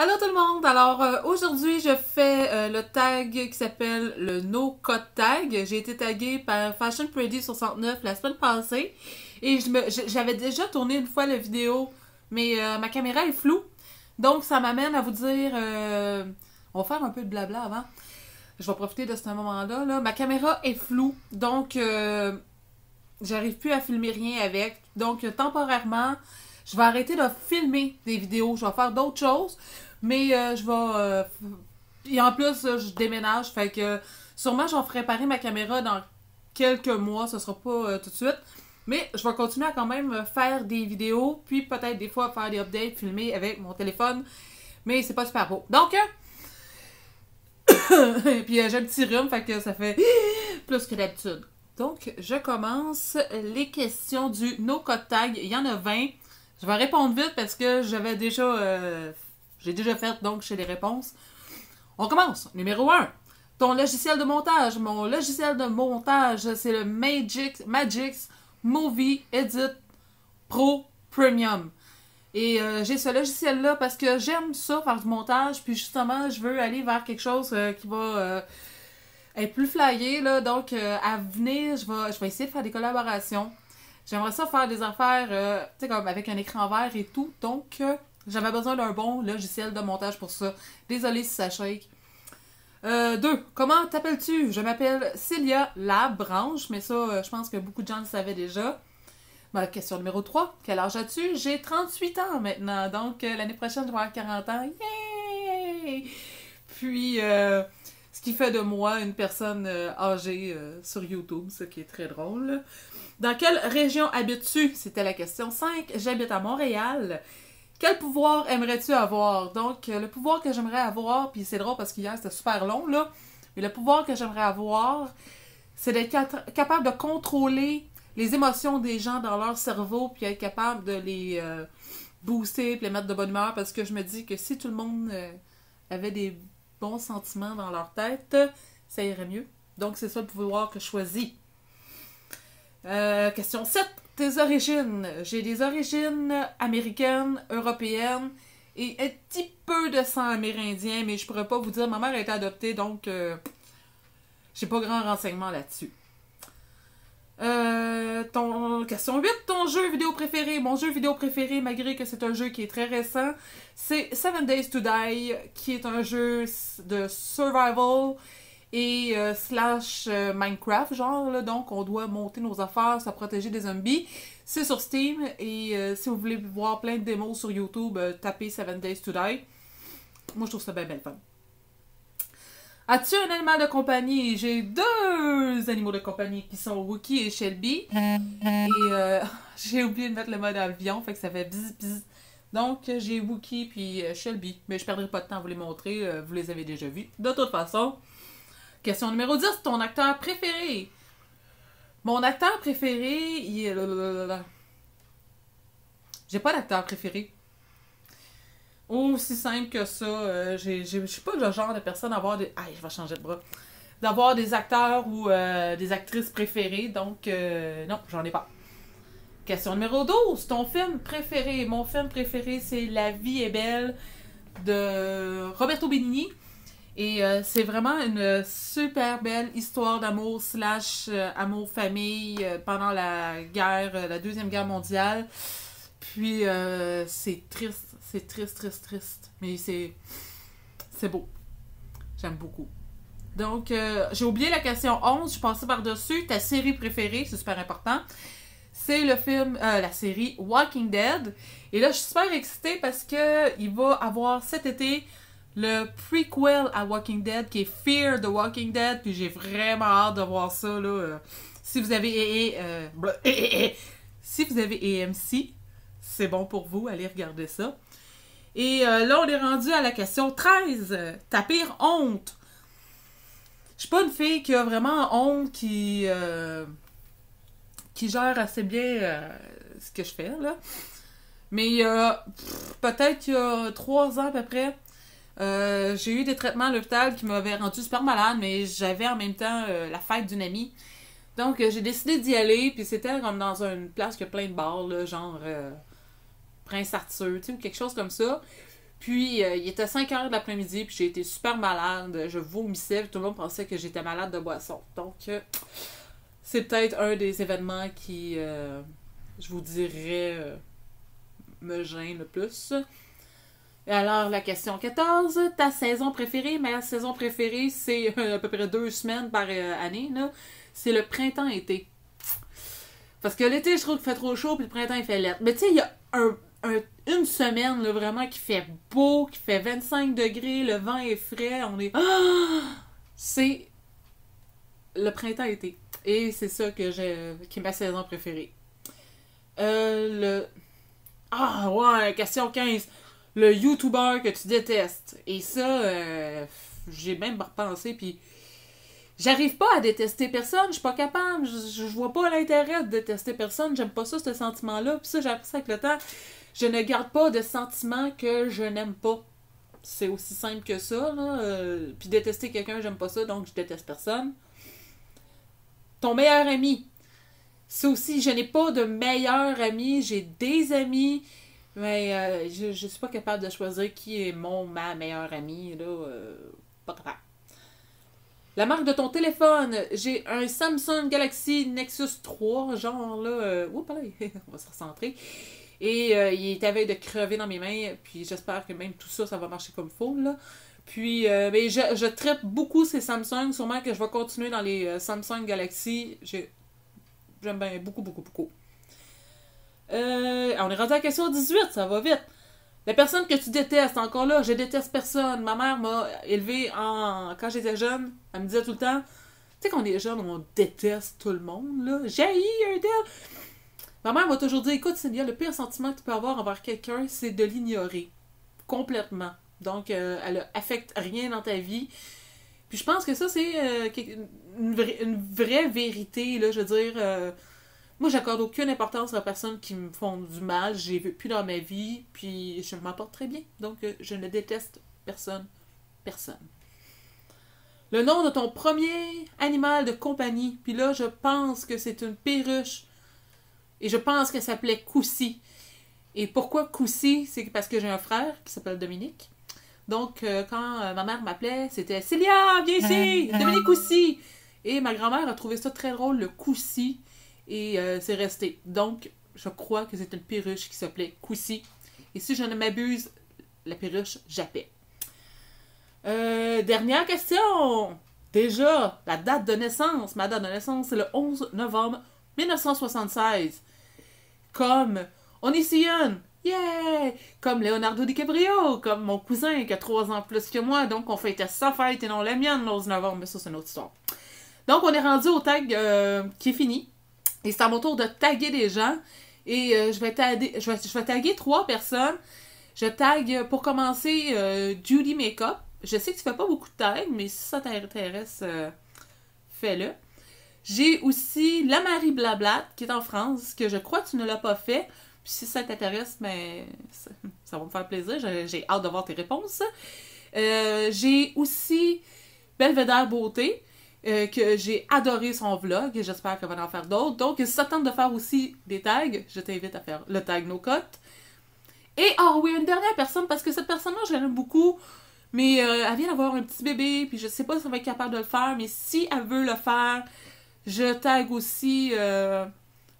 Allô tout le monde! Alors aujourd'hui je fais le tag qui s'appelle le No Cut Tag. J'ai été taguée par Fashion Pretty 69 la semaine passée et j'avais déjà tourné une fois la vidéo, mais ma caméra est floue. Donc ça m'amène à vous dire, on va faire un peu de blabla avant. Je vais profiter de ce moment-là. Là. Ma caméra est floue, donc j'arrive plus à filmer rien avec. Donc temporairement, je vais arrêter de filmer des vidéos. Je vais faire d'autres choses. Mais je vais... et en plus, je déménage. Fait que sûrement, je vais réparer ma caméra dans quelques mois. Ce sera pas tout de suite. Mais je vais continuer à quand même faire des vidéos. Puis peut-être des fois faire des updates, filmer avec mon téléphone. Mais c'est pas super beau. Donc... puis j'ai un petit rhume. Fait que ça fait plus que d'habitude. Donc, je commence les questions du No Cut Tag. Il y en a 20. Je vais répondre vite parce que j'avais déjà... j'ai déjà fait, donc j'ai les réponses. On commence. Numéro 1. Ton logiciel de montage. Mon logiciel de montage, c'est le Magix Movie Edit Pro Premium. Et j'ai ce logiciel-là parce que j'aime ça, faire du montage. Puis justement, je veux aller vers quelque chose qui va être plus flyé. Là. Donc, à venir, je vais essayer de faire des collaborations. J'aimerais ça faire des affaires, tu sais, comme avec un écran vert et tout. Donc, j'avais besoin d'un bon logiciel de montage pour ça. Désolée si ça shake. 2. Comment t'appelles-tu? Je m'appelle Célia Labranche, mais ça, je pense que beaucoup de gens le savaient déjà. Question numéro 3. Quel âge as-tu? J'ai 38 ans maintenant, donc l'année prochaine, je vais avoir 40 ans. Yay! Puis, ce qui fait de moi une personne âgée sur YouTube, ce qui est très drôle. Dans quelle région habites-tu? C'était la question 5. J'habite à Montréal. Quel pouvoir aimerais-tu avoir? Donc, le pouvoir que j'aimerais avoir, puis c'est drôle parce qu'hier c'était super long, là, mais le pouvoir que j'aimerais avoir, c'est d'être capable de contrôler les émotions des gens dans leur cerveau, puis être capable de les booster, puis les mettre de bonne humeur, parce que je me dis que si tout le monde avait des bons sentiments dans leur tête, ça irait mieux. Donc, c'est ça le pouvoir que je choisis. Question 7. Tes origines. J'ai des origines américaines, européennes et un petit peu de sang amérindien, mais je pourrais pas vous dire. Ma mère a été adoptée, donc j'ai pas grand renseignement là-dessus. Question 8. Ton jeu vidéo préféré. Mon jeu vidéo préféré, malgré que c'est un jeu qui est très récent, c'est 7 Days to Die, qui est un jeu de survival et slash Minecraft, genre, là, donc on doit monter nos affaires, se protéger des zombies. C'est sur Steam, et si vous voulez voir plein de démos sur YouTube, tapez 7 Days to Die. Moi, je trouve ça bien, bien fun. As-tu un animal de compagnie? J'ai 2 animaux de compagnie qui sont Wookie et Shelby. Et j'ai oublié de mettre le mode avion, fait que ça fait bzz bzz. Donc, j'ai Wookie puis Shelby. Mais je perdrai pas de temps à vous les montrer, vous les avez déjà vus. De toute façon... Question numéro 10, ton acteur préféré. Mon acteur préféré, il est... J'ai pas d'acteur préféré. Aussi simple que ça. Je suis pas le genre de personne à avoir des... Aïe, je vais changer de bras. D'avoir des acteurs ou des actrices préférées. Donc, non, j'en ai pas. Question numéro 12, ton film préféré. Mon film préféré, c'est La vie est belle de Roberto Benigni. Et c'est vraiment une super belle histoire d'amour slash amour-famille pendant la guerre, la Deuxième Guerre mondiale. Puis c'est triste, triste. Mais c'est beau. J'aime beaucoup. Donc, j'ai oublié la question 11, je suis passée par-dessus. Ta série préférée, c'est super important. C'est le film, la série Walking Dead. Et là, je suis super excitée parce que il va avoir cet été... le prequel à Walking Dead qui est Fear the Walking Dead, puis j'ai vraiment hâte de voir ça là. Si vous avez si vous avez AMC, c'est bon pour vous, allez regarder ça. Et là on est rendu à la question 13. Ta pire honte. Je suis pas une fille qui a vraiment honte, qui gère assez bien ce que je fais là. Mais peut-être il y a 3 ans à peu près, j'ai eu des traitements à l'hôpital qui m'avaient rendu super malade, mais j'avais en même temps la fête d'une amie. Donc j'ai décidé d'y aller, puis c'était comme dans une place qui a plein de bars, là, genre Prince Arthur, tu sais, ou quelque chose comme ça. Puis, il était 5 heures de l'après-midi, puis j'ai été super malade. Je vomissais, puis tout le monde pensait que j'étais malade de boisson. Donc, c'est peut-être un des événements qui, je vous dirais, me gêne le plus. Et alors, la question 14, ta saison préférée? Ma saison préférée, c'est à peu près 2 semaines par année, là. C'est le printemps-été. Parce que l'été, je trouve qu'il fait trop chaud, puis le printemps, il fait laid. Mais tu sais, il y a une semaine, là, vraiment, qui fait beau, qui fait 25 degrés, le vent est frais, on est... C'est le printemps-été. Et c'est ça qui est ma saison préférée. Ah, ouais, question 15. Le YouTuber que tu détestes. Et ça, j'ai même repensé, puis j'arrive pas à détester personne, je suis pas capable, je vois pas l'intérêt de détester personne, j'aime pas ça, ce sentiment-là. Puis ça, j'ai appris ça avec le temps. Je ne garde pas de sentiments que je n'aime pas. C'est aussi simple que ça, là. Puis détester quelqu'un, j'aime pas ça, donc je déteste personne. Ton meilleur ami. Ça aussi, je n'ai pas de meilleur ami, j'ai des amis, mais je suis pas capable de choisir qui est ma meilleure amie, là. Pas capable. La marque de ton téléphone, j'ai un Samsung Galaxy Nexus 3, genre là, oups, là, on va se recentrer. Et il est à veille de crever dans mes mains, puis j'espère que même tout ça, ça va marcher comme il faut, là. Puis, mais je traite beaucoup ces Samsung, sûrement que je vais continuer dans les Samsung Galaxy. J'aime bien beaucoup, beaucoup, beaucoup. On est rendu à la question 18, ça va vite. La personne que tu détestes, encore là, je déteste personne. Ma mère m'a élevée quand j'étais jeune. Elle me disait tout le temps, tu sais, quand on est jeune, on déteste tout le monde, là. J'haïs un tel. Ma mère m'a toujours dit, écoute, Cynthia, le pire sentiment que tu peux avoir envers quelqu'un, c'est de l'ignorer. Complètement. Donc, elle affecte rien dans ta vie. Puis je pense que ça, c'est une vraie vérité, là. Je veux dire, moi, j'accorde aucune importance aux personnes qui me font du mal. Je les veux plus dans ma vie, puis je m'en porte très bien. Donc, je ne déteste personne. Personne. Le nom de ton premier animal de compagnie. Puis là, je pense que c'est une perruche. Et je pense qu'elle s'appelait Coussi. Et pourquoi Coussi? C'est parce que j'ai un frère qui s'appelle Dominique. Donc, quand ma mère m'appelait, c'était Célia, viens ici! Dominique Coussi! Et ma grand-mère a trouvé ça très drôle, le Coussi. Et c'est resté. Donc, je crois que c'est une perruche qui s'appelait Coussi. Et si je ne m'abuse, la perruche jappait. Dernière question! Déjà, la date de naissance. Ma date de naissance, c'est le 11 novembre 1976. Comme Onision! Yeah! Comme Leonardo DiCaprio, comme mon cousin qui a 3 ans plus que moi. Donc, on fêtait sa fête et non la mienne le 11 novembre. Mais ça, c'est une autre histoire. Donc, on est rendu au tag qui est fini. Et c'est à mon tour de taguer des gens. Et je vais taguer 3 personnes. Je tag, pour commencer, Judy Makeup. Je sais que tu fais pas beaucoup de tags, mais si ça t'intéresse, fais-le. J'ai aussi La Marie Blablat, qui est en France, que je crois que tu ne l'as pas fait. Puis si ça t'intéresse, mais ça va me faire plaisir. J'ai hâte de voir tes réponses. J'ai aussi Belvedere Beauté, que j'ai adoré son vlog et j'espère qu'elle va en faire d'autres. Donc, si ça tente de faire aussi des tags, je t'invite à faire le tag No Cut. Et, oui, une dernière personne, parce que cette personne-là, je l'aime beaucoup, mais elle vient d'avoir un petit bébé, puis je sais pas si elle va être capable de le faire, mais si elle veut le faire, je tag aussi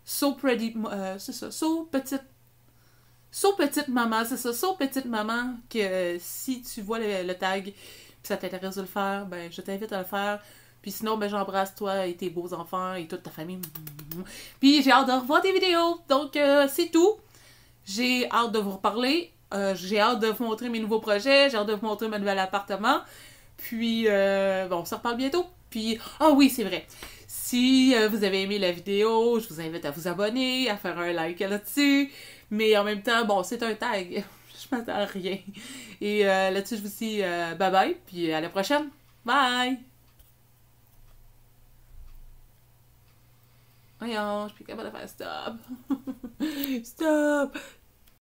So Pretty, c'est ça, So Petite Maman, c'est ça, So Petite Maman, que si tu vois le tag, puis ça t'intéresse de le faire, ben je t'invite à le faire. Puis sinon, ben j'embrasse toi et tes beaux enfants et toute ta famille. Puis j'ai hâte de revoir tes vidéos. Donc, c'est tout. J'ai hâte de vous reparler. J'ai hâte de vous montrer mes nouveaux projets. J'ai hâte de vous montrer mon nouvel appartement. Puis, bon, on se reparle bientôt. Puis, oui, c'est vrai. Si vous avez aimé la vidéo, je vous invite à vous abonner, à faire un like là-dessus. Mais en même temps, bon, c'est un tag. Je m'attends à rien. Et là-dessus, je vous dis bye bye. Puis à la prochaine. Bye! Voyons, je suis plus capable de faire stop. Stop!